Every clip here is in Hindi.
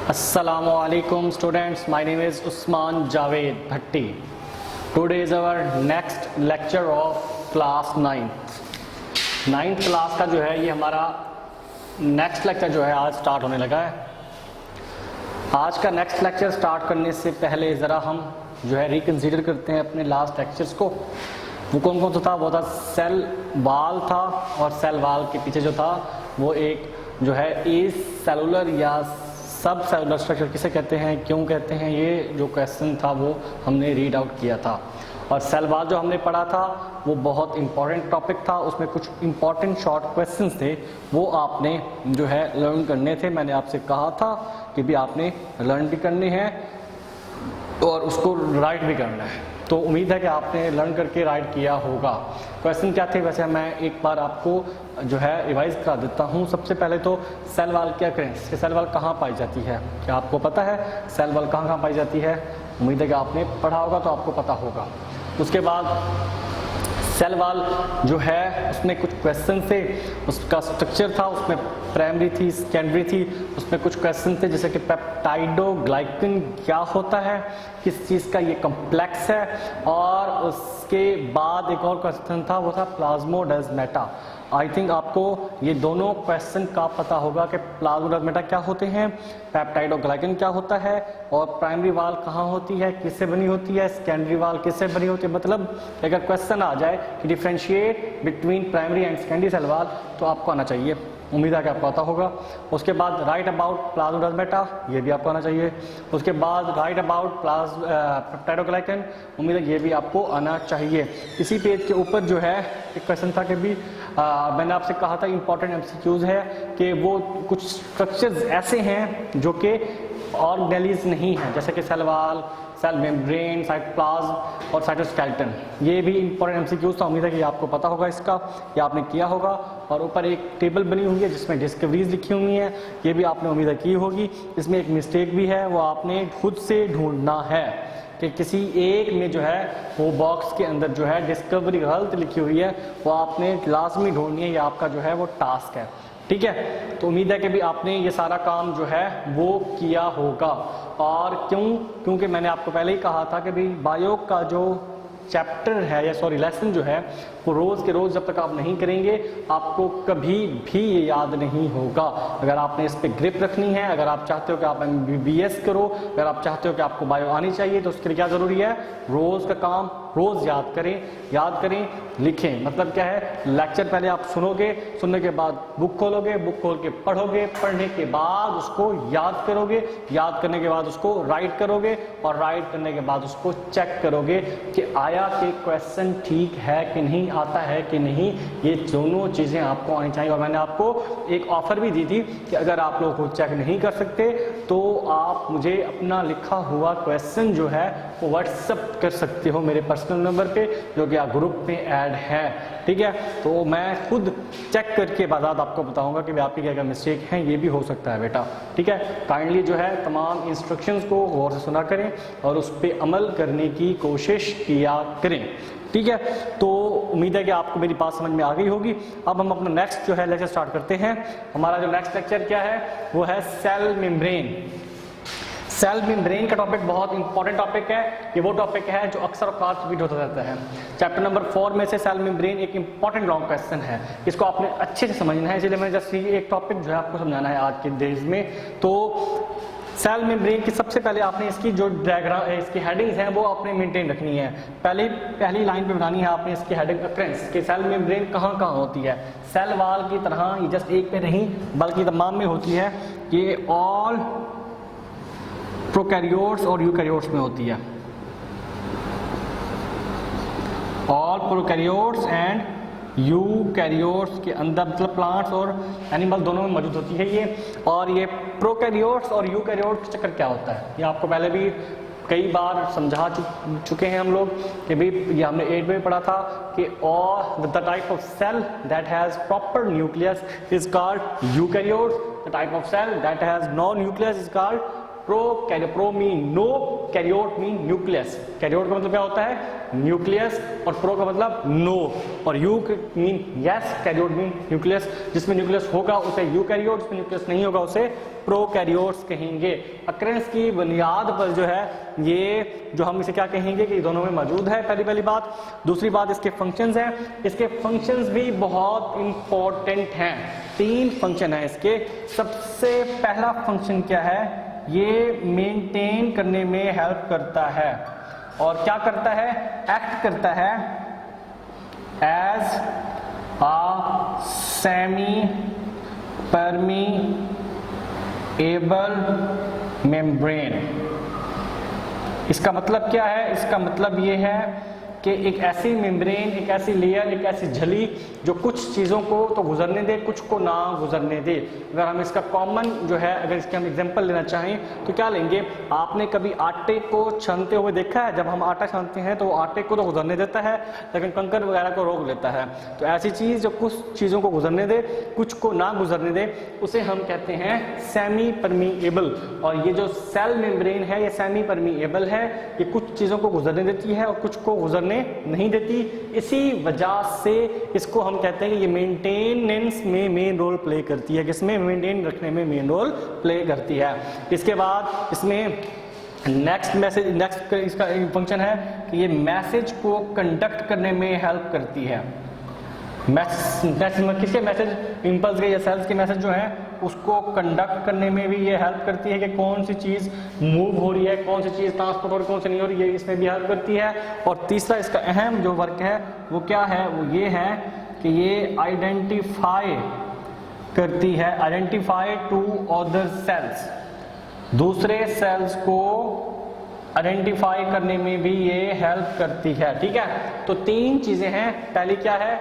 Assalamualaikum students, my name is Usman Javed Bhatti. Today is our next lecture of class 9th. 9th class का जो है ये हमारा नेक्स्ट लेक्चर जो है आज स्टार्ट होने लगा है। आज का नेक्स्ट लेक्चर स्टार्ट करने से पहले ज़रा हम जो है रिकन्सिडर करते हैं अपने लास्ट लेक्चर्स को। वो कौन कौन सा था? वो था सेल वाल था, और सेल वाल के पीछे जो था वो एक जो है एज सेलुलर या सब सेलुलर स्ट्रक्चर किसे कहते हैं, क्यों कहते हैं, ये जो क्वेश्चन था वो हमने रीड आउट किया था। और सेल वाल जो हमने पढ़ा था वो बहुत इंपॉर्टेंट टॉपिक था, उसमें कुछ इंपॉर्टेंट शॉर्ट क्वेश्चंस थे, वो आपने जो है लर्न करने थे। मैंने आपसे कहा था कि भी आपने लर्न भी करने हैं और उसको राइट भी करना है। तो उम्मीद है कि आपने लर्न करके राइट किया होगा। क्वेश्चन क्या थे वैसे मैं एक बार आपको जो है रिवाइज करा देता हूँ। सबसे पहले तो सेल वाल क्या करें, सेल वाल कहाँ पाई जाती है, क्या आपको पता है सेल वाल कहाँ पाई जाती है? उम्मीद है कि आपने पढ़ा होगा तो आपको पता होगा। उसके बाद सेल वाल जो है उसमें कुछ क्वेश्चन थे, उसका स्ट्रक्चर था, उसमें प्राइमरी थी, सेकेंडरी थी, उसमें कुछ क्वेश्चन थे जैसे कि पेप्टाइडोग्लाइकन क्या होता है, किस चीज़ का ये कॉम्प्लेक्स है, और उसके बाद एक और क्वेश्चन था वो था प्लाज्मोडेस्माटा। आई थिंक आपको ये दोनों क्वेश्चन का पता होगा कि प्लाज्मोडेस्माटा क्या होते हैं, पेप्टाइडोग्लाइकन क्या होता है, और प्राइमरी वाल कहाँ होती है, किससे बनी होती है, सेकेंडरी वाल किससे बनी होती है। मतलब अगर क्वेश्चन आ जाए कि differentiate between primary and secondary cell wall तो आपको आना चाहिए। उम्मीद है कि आपको आता होगा। उसके बाद राइट अबाउट प्लाज्मोडेस्माटा, ये भी आपको आना चाहिए। उसके बाद राइट अबाउट पेप्टाइडोग्लाइकन, उम्मीद है ये भी आपको आना चाहिए। इसी पेज के ऊपर जो है एक क्वेश्चन था कि भी मैंने आपसे कहा था इंपॉर्टेंट एमसीक्यूज है कि वो कुछ स्ट्रक्चर्स ऐसे हैं जो कि ऑर्गेनेलिज नहीं है, जैसे कि cell wall, cell membrane, cytoplasm और साइटोस्केलेटन। ये भी इंपॉर्टेंट एमसीक्यूज था। उम्मीद है कि आपको पता होगा इसका, या आपने किया होगा। और ऊपर एक टेबल बनी हुई है जिसमें डिस्कवरीज लिखी हुई हैं, ये भी आपने उम्मीद है की होगी। इसमें एक मिस्टेक भी है, वो आपने खुद से ढूंढना है कि किसी एक में जो है वो बॉक्स के अंदर जो है डिस्कवरी गलत लिखी हुई है, वो आपने लाजमी ढूंढनी है, ये आपका जो है वो टास्क है। ठीक है, तो उम्मीद है कि भी आपने ये सारा काम जो है वो किया होगा। और क्योंकि मैंने आपको पहले ही कहा था कि भाई बायो का जो चैप्टर है या सॉरी लेसन जो है वो रोज़ के रोज़ जब तक आप नहीं करेंगे आपको कभी भी ये याद नहीं होगा। अगर आपने इस पे ग्रिप रखनी है, अगर आप चाहते हो कि आप MBBS करो, अगर आप चाहते हो कि आपको बायो आनी चाहिए, तो उसके लिए क्या ज़रूरी है? रोज़ का काम रोज़ याद करें, लिखें। मतलब क्या है, लेक्चर पहले आप सुनोगे, सुनने के बाद बुक खोलोगे, बुक खोल के पढ़ोगे, पढ़ने के बाद उसको याद करोगे, याद करने के बाद उसको राइट करोगे, और राइट करने के बाद उसको चेक करोगे कि आया कि क्वेश्चन ठीक है कि नहीं, आता है कि नहीं। ये दोनों चीज़ें आपको आनी चाहिए। और मैंने आपको एक ऑफर भी दी थी कि अगर आप लोग खुद चेक नहीं कर सकते तो आप मुझे अपना लिखा हुआ क्वेश्चन जो है वो व्हाट्सएप कर सकते हो मेरे पर्सनल नंबर पे, जो कि ग्रुप में ऐड है। ठीक है, तो मैं खुद चेक करके बाद आपको बताऊंगा कि आपकी क्या क्या मिस्टेक हैं, ये भी हो सकता है बेटा। ठीक है, काइंडली जो है तमाम इंस्ट्रक्शंस को गौर से सुना करें और उस पर अमल करने की कोशिश किया करें। ठीक है, तो उम्मीद है कि आपको मेरी बात समझ में आ गई होगी। अब हम अपना नेक्स्ट जो है लेक्चर स्टार्ट करते हैं। हमारा जो नेक्स्ट लेक्चर क्या है वो है सेल मेम्ब्रेन। सेल मेम्ब्रेन का टॉपिक बहुत इंपॉर्टेंट टॉपिक है। ये वो टॉपिक है जो अक्सर औकात रिपीट होता रहता है। चैप्टर नंबर 4 में से सेल मेम्ब्रेन एक इंपॉर्टेंट लॉन्ग क्वेश्चन है, इसको आपने अच्छे से समझना है। इसलिए मैंने जस्ट ये एक टॉपिक जो है आपको समझाना है आज के डेज में। तो सेल मेम्ब्रेन की सबसे पहले आपने इसकी जो डायग्राम इसकी हेडिंग्स हैं वो आपने मेंटेन रखनी है। पहली लाइन पे बनानी है आपने इसकी हेडिंग अक्रेंस कि सेल मेम्ब्रेन कहाँ कहाँ होती है। सेल वाल की तरह ये जस्ट एक पे नहीं बल्कि तमाम में होती है। ये ऑल प्रोकैरियोट्स और यूकैरियोट्स में होती है। ऑल प्रोकैरियोट्स एंड यूकैरियोट्स के अंदर, मतलब प्लांट्स और एनिमल दोनों में मौजूद होती है ये। और ये प्रोकैरियोट्स और यूकैरियोट्स का चक्कर क्या होता है ये आपको पहले भी कई बार समझा चुके हैं हम लोग कि भाई ये हमने 8 में पढ़ा था कि और the type of cell that has proper nucleus is called eukaryotes, the type of cell that has no nucleus is called pro mean no, karyote mean nucleus. Karyote का मतलब क्या होता है? न्यूक्लियस, और प्रो का मतलब नो, और eu mean yes, karyote mean nucleus. जिसमें न्यूक्लियस होगा उसे यूकैरियोट, जिसमें न्यूक्लियस नहीं होगा उसे प्रोकैरियोट्स कहेंगे। अक्रेंस की बुनियाद पर जो है ये जो हम इसे क्या कहेंगे कि दोनों में मौजूद है, पहली बात। दूसरी बात इसके फंक्शंस हैं। इसके फंक्शंस भी बहुत इंपॉर्टेंट हैं। 3 फंक्शन है इसके। सबसे पहला फंक्शन क्या है? ये मेंटेन करने में हेल्प करता है, और क्या करता है? एक्ट करता है as a semi permeable membrane. इसका मतलब क्या है? इसका मतलब ये है कि एक ऐसी मेम्ब्रेन, एक ऐसी लेयर, एक ऐसी झली जो कुछ चीज़ों को तो गुजरने दे, कुछ को ना गुजरने दे। अगर हम इसका कॉमन जो है, अगर इसके हम एग्जांपल लेना चाहें तो क्या लेंगे? आपने कभी आटे को छानते हुए देखा है? जब हम आटा छानते हैं तो आटे को तो गुजरने देता है, लेकिन कंकर वगैरह को रोक लेता है। तो ऐसी चीज़ जो कुछ चीज़ों को गुजरने दे, कुछ को ना गुजरने दे, उसे हम कहते हैं सेमी परमीएबल। और ये जो सेल मेम्ब्रेन है ये सेमी परमीएबल है, ये कुछ चीज़ों को गुजरने देती है और कुछ को गुजरने नहीं देती। इसी वजह से इसको हम कहते हैं कि ये मेंटेनेंस में मेन रोल प्ले करती है। किसमें? मेंटेन रखने में मेन रोल प्ले करती है। इसके बाद इसमें नेक्स्ट इसका फंक्शन है कि ये मैसेज को कंडक्ट करने में हेल्प करती है। किसके मैसेज? इम्पल्स के या सेल्स के मैसेज जो है उसको कंडक्ट करने में भी ये हेल्प करती है कि कौन सी चीज़ मूव हो रही है, कौन सी चीज़ ट्रांसपोर्ट हो रही है, कौन सी नहीं हो रही है, इसमें भी हेल्प करती है। और तीसरा इसका अहम जो वर्क है वो क्या है? वो ये है कि ये आइडेंटिफाई करती है, आइडेंटिफाई टू अदर सेल्स, दूसरे सेल्स को आइडेंटिफाई करने में भी ये हेल्प करती है। ठीक है, तो 3 चीज़ें हैं। पहली क्या है?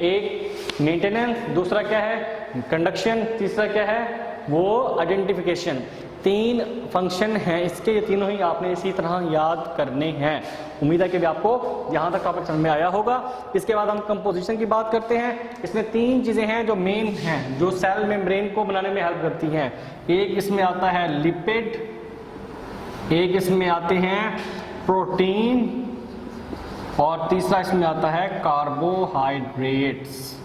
एक मेंटेनेंस, दूसरा क्या है? कंडक्शन, तीसरा क्या है? वो आइडेंटिफिकेशन। 3 फंक्शन हैं इसके, ये तीनों ही आपने इसी तरह याद करने हैं। उम्मीद है कि भी आपको यहाँ तक टॉपिक समझ में आया होगा। इसके बाद हम कंपोजिशन की बात करते हैं। इसमें 3 चीज़ें हैं जो मेन हैं, जो सेल मेम्ब्रेन को बनाने में हेल्प करती हैं। एक इसमें आता है लिपिड, एक इसमें आते हैं प्रोटीन, और तीसरा इसमें आता है कार्बोहाइड्रेट्स।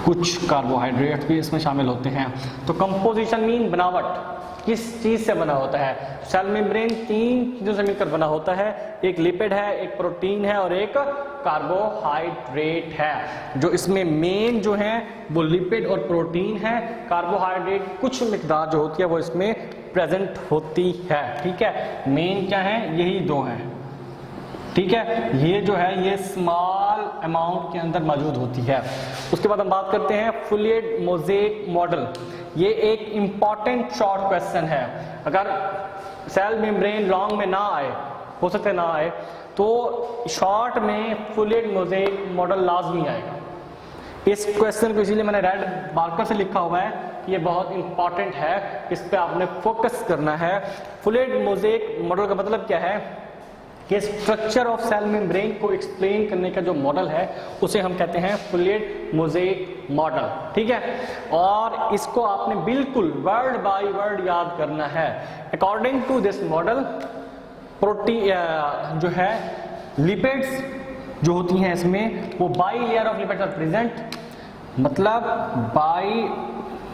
कुछ कार्बोहाइड्रेट्स भी इसमें शामिल होते हैं। तो कंपोजिशन मीन बनावट, किस चीज से बना होता है? सेल मेम्ब्रेन 3 चीजों से मिलकर बना होता है। एक लिपिड है, एक प्रोटीन है और एक कार्बोहाइड्रेट है। जो इसमें मेन जो है वो लिपिड और प्रोटीन है। कार्बोहाइड्रेट कुछ मिकदार जो होती है वो इसमें प्रेजेंट होती है। ठीक है, मेन क्या है? यही 2 हैं। ठीक है, ये जो है ये स्मॉल अमाउंट के अंदर मौजूद होती है। उसके बाद हम बात करते हैं फुलियड मोज़ेक मॉडल। ये एक इंपॉर्टेंट शॉर्ट क्वेश्चन है। अगर सेल मेम्ब्रेन लॉन्ग में ना आए, हो सकते ना आए, तो शॉर्ट में फुलियड मोज़ेक मॉडल लाजमी आएगा। इस क्वेश्चन को इसीलिए मैंने रेड मार्कर से लिखा हुआ है कि ये बहुत इंपॉर्टेंट है, इस पे आपने फोकस करना है। फुलियड मोज़ेक मॉडल का मतलब क्या है कि स्ट्रक्चर ऑफ सेल मेम्ब्रेन को एक्सप्लेन करने का जो मॉडल है उसे हम कहते हैं फुलियड मोज़ेक मॉडल। ठीक है, और इसको आपने बिल्कुल वर्ड बाय वर्ड याद करना है। According to this model protein जो है लिपिड्स जो होती हैं इसमें वो bilayer of lipids are present, मतलब by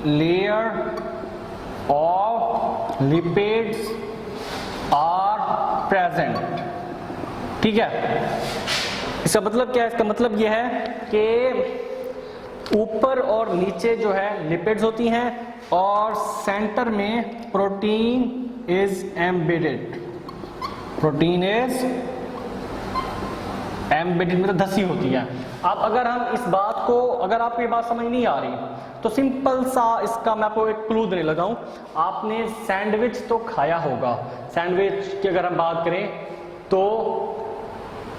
layer of lipids are present. ठीक है, इसका मतलब क्या है? इसका मतलब यह है कि ऊपर और नीचे जो है लिपिड्स होती हैं और सेंटर में protein is embedded. Protein is embedded मतलब धसी होती है। अब अगर हम इस बात को, अगर आपको ये बात समझ नहीं आ रही तो सिंपल सा इसका मैं आपको एक क्लू देने लगा हूं। आपने सैंडविच तो खाया होगा। सैंडविच की अगर हम बात करें तो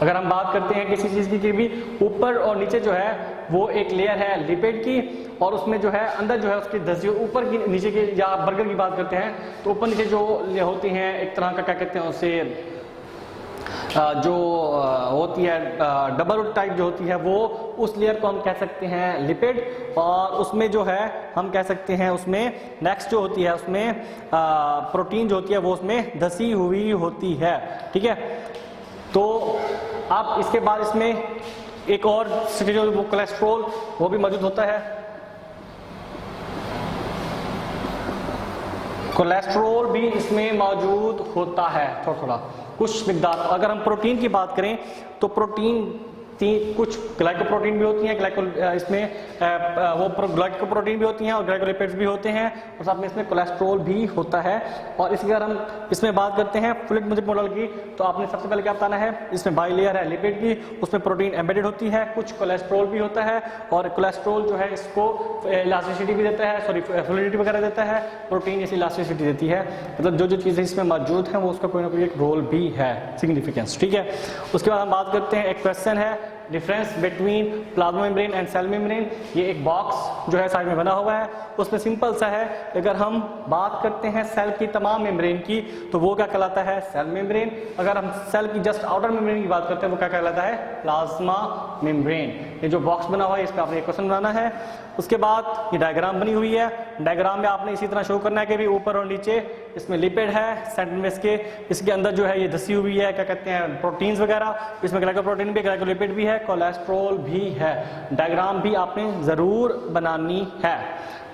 अगर हम बात करते हैं किसी चीज़ की भी ऊपर और नीचे जो है वो एक लेयर है लिपिड की, और उसमें जो है अंदर जो है उसकी धसी ऊपर की नीचे की, या बर्गर की बात करते हैं तो ऊपर नीचे जो होती हैं एक तरह का क्या कहते हैं उसे जो होती है डबल टाइप जो होती है वो, उस लेयर को हम कह सकते हैं लिपिड, और उसमें जो है हम कह सकते हैं उसमें नेक्स्ट जो होती है उसमें प्रोटीन जो होती है वो उसमें धसी हुई होती है, ठीक है। तो अब इसके बाद इसमें एक और स्टेज वो कोलेस्ट्रॉल वो भी मौजूद होता है। कोलेस्ट्रॉल भी इसमें मौजूद होता है थोड़ा थोड़ा कुछ मिकदार। अगर हम प्रोटीन की बात करें तो प्रोटीन कुछ ग्लाइकोप्रोटीन भी होती हैं, इसमें वो ग्लाइकोप्रोटीन भी होती हैं और ग्लाइकोलिपिड्स भी होते हैं, और साथ में इसमें कोलेस्ट्रॉल भी होता है। और इसकी अगर हम इसमें बात करते हैं फ्लूइड मोज़ेक मॉडल की, तो आपने सबसे पहले क्या बताना है, इसमें बाइलेयर है लिपिड की, उसमें प्रोटीन एम्बेडेड होती है, कुछ कोलेस्ट्रॉल भी होता है, और कोलेस्ट्रॉल जो है इसको इलास्टिसिटी भी देता है, सॉरी फ्लूइडिटी वगैरह देता है, प्रोटीन जैसी इलास्टिसिटी देती है। मतलब जो जो चीज़ें इसमें मौजूद हैं वो उसका कोई ना कोई एक रोल भी है, सिग्निफिकेंस, ठीक है। उसके बाद हम बात करते हैं, एक क्वेश्चन है difference between plasma membrane and cell membrane. ये एक बॉक्स जो है साइड में बना हुआ है, उसमें सिंपल सा है, अगर हम बात करते हैं सेल की तमाम मेम्ब्रेन की तो वो क्या कहलाता है, सेल मेम्ब्रेन। अगर हम सेल की जस्ट आउटर मेम्ब्रेन की बात करते हैं वो क्या कहलाता है, प्लाज्मा मेम्ब्रेन। ये जो बॉक्स बना हुआ है इस पर आपने एक क्वेश्चन बनाना है। उसके बाद ये डायग्राम बनी हुई है, डायग्राम में आपने इसी तरह शो करना है कि भी ऊपर और नीचे इसमें लिपिड है, सेंटर में इसके अंदर जो है ये धसी हुई है, क्या कहते हैं, प्रोटीन्स वगैरह, इसमें ग्लाइकोप्रोटीन भी, ग्लाइकोलिपिड भी है, कोलेस्ट्रॉल भी है। डायग्राम भी आपने जरूर बनानी है।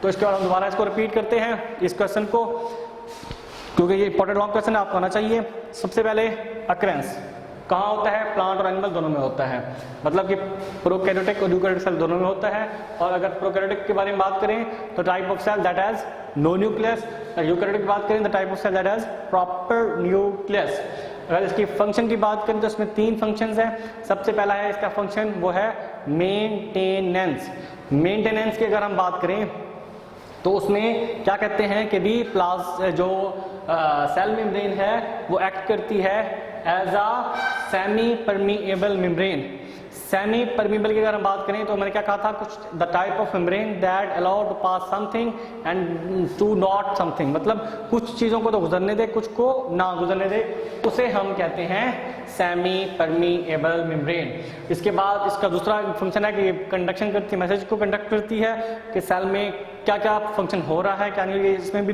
तो इसके बाद हम दोबारा इसको रिपीट करते हैं इस क्वेश्चन को, क्योंकि ये इंपॉर्टेंट लॉन्ग क्वेश्चन है, आपको आना चाहिए। सबसे पहले अकरेंस कहाँ होता है, प्लांट और एनिमल दोनों में होता है, मतलब कि प्रोकैरियोटिक और यूकैरियोटिक सेल दोनों में होता है। और अगर प्रोकैरियोटिक के बारे में बात करें तो type of cell that has no nucleus, eukaryotic की बात करें तो type of cell that has proper nucleus. अगर इसकी फंक्शन की बात करें तो इसमें 3 फंक्शंस हैं। सबसे पहला है इसका फंक्शन वो है मेंटेनेंस। मेंटेनेंस की अगर हम बात करें तो उसमें क्या कहते हैं कि भी जो सेल मेम्ब्रेन है वो एक्ट करती है as a semi permeable membrane. Semi permeable की अगर हम बात करें तो मैंने क्या कहा था, कुछ the type of membrane that allow to pass something and to not something, मतलब कुछ चीजों को तो गुजरने दे, कुछ को ना गुजरने दे, उसे हम कहते हैं सेमी परमिएबल मेम्ब्रेन। इसके बाद इसका दूसरा फंक्शन है कि कंडक्शन करती है, मैसेज को कंडक्ट करती है कि सेल में क्या क्या फंक्शन हो रहा है, क्या नहीं, इसमें भी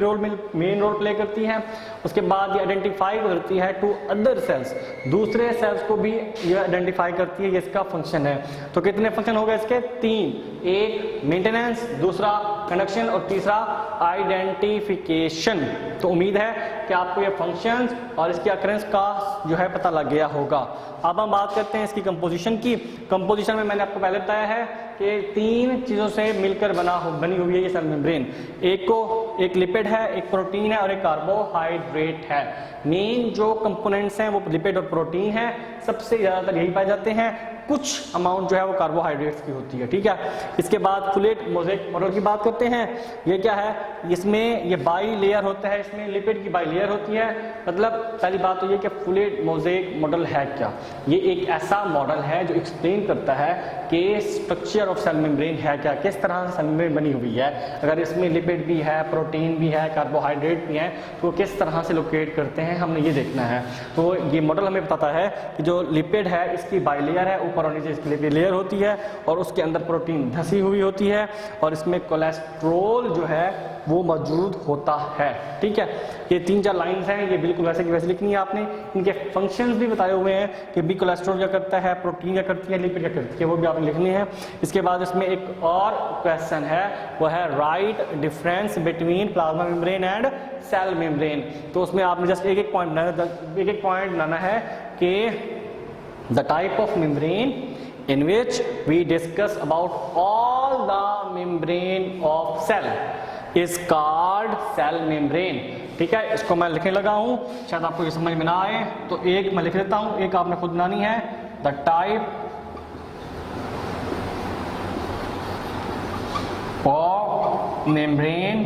मेन रोल प्ले करती है। उसके बाद ये आइडेंटिफाई करती है टू अदर सेल्स, दूसरे सेल्स को भी ये आइडेंटिफाई करती है, ये इसका फंक्शन है। तो कितने फंक्शन हो गए इसके, 3, एक मेंटेनेंस, दूसरा कंडक्शन और तीसरा आइडेंटिफिकेशन। तो उम्मीद है कि आपको ये फंक्शंस और इसके अकरेंस का जो है पता लग गया होगा। अब हम बात करते हैं इसकी कंपोजिशन की। कंपोजिशन में मैंने आपको पहले बताया है कि 3 चीजों से मिलकर बनी हुई है ये सेल मेम्ब्रेन। एक लिपिड है, एक प्रोटीन है और एक कार्बोहाइड्रेट है। मेन जो कंपोनेंट्स हैं वो लिपिड और प्रोटीन है, सबसे ज्यादातर यही पाए जाते हैं, कुछ अमाउंट जो है वो कार्बोहाइड्रेट्स की होती है, ठीक है। इसके बाद फ्लूइड मोज़ेक मॉडल की बात करते हैं। ये क्या है, इसमें ये बाई लेयर होता है, इसमें लिपिड की बाई लेयर होती है। मतलब पहली बात तो ये कि फ्लूइड मोज़ेक मॉडल है क्या, ये एक ऐसा मॉडल है जो एक्सप्लेन करता है कि स्ट्रक्चर ऑफ सेल मेम्ब्रेन है क्या, किस तरह से सेल मेम्ब्रेन बनी हुई है। अगर इसमें लिपिड भी है, प्रोटीन भी है, कार्बोहाइड्रेट भी है, तो किस तरह से लोकेट करते हैं, हमने ये देखना है। तो ये मॉडल हमें बताता है कि जो लिपिड है इसकी बाई लेयर है, ऊपर और नीचे इसकी लिपिड लेयर होती है, और उसके अंदर प्रोटीन धसी हुई होती है, और इसमें कोलेस्ट्रॉल जो है वो मौजूद होता है, ठीक है। ये 3-4 लाइंस हैं, ये बिल्कुल वैसे की वैसे लिखनी है आपने। इनके फंक्शंस भी बताए हुए हैं कि भी कोलेस्ट्रॉल क्या करता है, प्रोटीन क्या करती है, लिपिड क्या करती है, वो भी आपने लिखनी है। इसके बाद इसमें एक और क्वेश्चन है, वो है right difference between plasma membrane and cell membrane. तो उसमें आपने जस्ट एक पॉइंट बनाना है कि the type of membrane in which we discuss about all the membrane of cell is called cell membrane, ठीक है। इसको मैं लिखने लगा हूं, शायद आपको ये समझ में ना आए, तो एक मैं लिख देता हूं, एक आपने खुद बनानी है। the type of membrane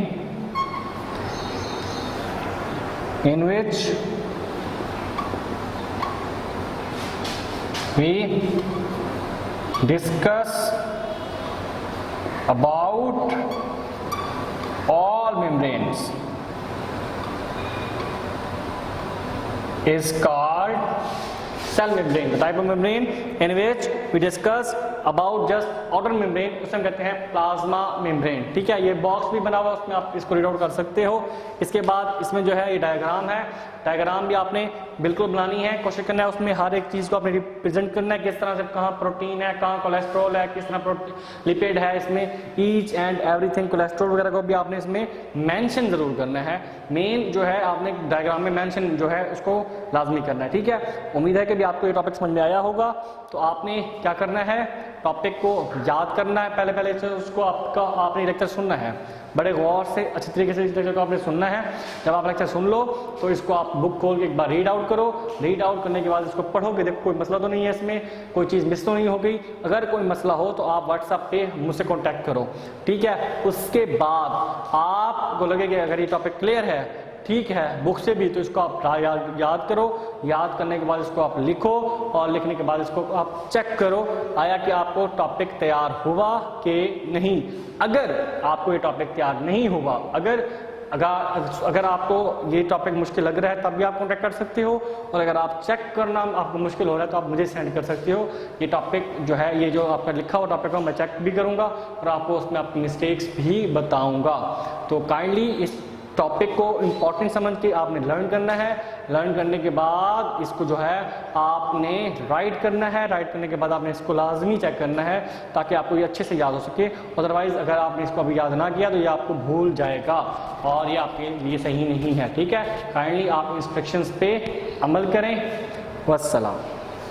in which we discuss about all membranes is called cell membrane, the type of membrane in which we discuss about just outer membrane, उसे हम कहते हैं प्लाज्मा मेम्ब्रेन। ठीक है, ये बॉक्स भी बना हुआ है, उसमें आप इसको रीड आउट कर सकते हो। इसके बाद इसमें जो है ये डायग्राम है, डायग्राम भी आपने बिल्कुल बनानी है, कोशिश करना है उसमें हर एक चीज़ को आपने रिप्रेजेंट करना है, किस तरह से कहाँ प्रोटीन है, कहाँ कोलेस्ट्रॉल है, किस तरह लिपिड है, इसमें ईच एंड एवरीथिंग कोलेस्ट्रॉल वगैरह को भी आपने इसमें मेंशन जरूर करना है। मेन जो है आपने डायग्राम में मेंशन जो है उसको लाजमी करना है। ठीक है, उम्मीद है कि भी आपको ये टॉपिक समझ में आया होगा। तो आपने क्या करना है, टॉपिक को याद करना है, पहले पहले से उसको आपने लेक्चर सुनना है, बड़े गौर से अच्छी तरीके से इस लेक्चर को आपने सुनना है। जब आप लेक्चर सुन लो तो इसको आप बुक खोल के एक बार रीड आउट करो, रीड आउट करने के बाद इसको पढ़ोगे, देखो कोई मसला तो नहीं है इसमें, कोई चीज़ मिस तो नहीं हो गई। अगर कोई मसला हो तो आप व्हाट्सएप पे मुझसे कॉन्टैक्ट करो। ठीक है, उसके बाद आपको लगे कि अगर ये टॉपिक क्लियर है, ठीक है, बुक से भी, तो इसको आप याद करो, याद करने के बाद इसको आप लिखो और लिखने के बाद इसको आप चेक करो आया कि आपको टॉपिक तैयार हुआ कि नहीं। अगर आपको ये टॉपिक तैयार नहीं हुआ, अगर आपको ये टॉपिक मुश्किल लग रहा है तब भी आप कॉन्टैक्ट कर सकते हो, और अगर आप चेक करना आपको मुश्किल हो रहा है तो आप मुझे सेंड कर सकते हो। ये टॉपिक जो है, ये जो आपका लिखा हुआ टॉपिक है मैं चेक भी करूँगा और आपको उसमें आपकी मिस्टेक्स भी बताऊँगा। तो काइंडली इस टॉपिक को इम्पॉर्टेंट समझ के आपने लर्न करना है। लर्न करने के बाद इसको जो है आपने राइट करना है, राइट करने के बाद आपने इसको लाजमी चेक करना है ताकि आपको ये अच्छे से याद हो सके। अदरवाइज अगर आपने इसको अभी याद ना किया तो ये आपको भूल जाएगा और ये आपके लिए सही नहीं है। ठीक है, काइंडली आप इंस्ट्रक्शंस पे अमल करें। वस्सलाम।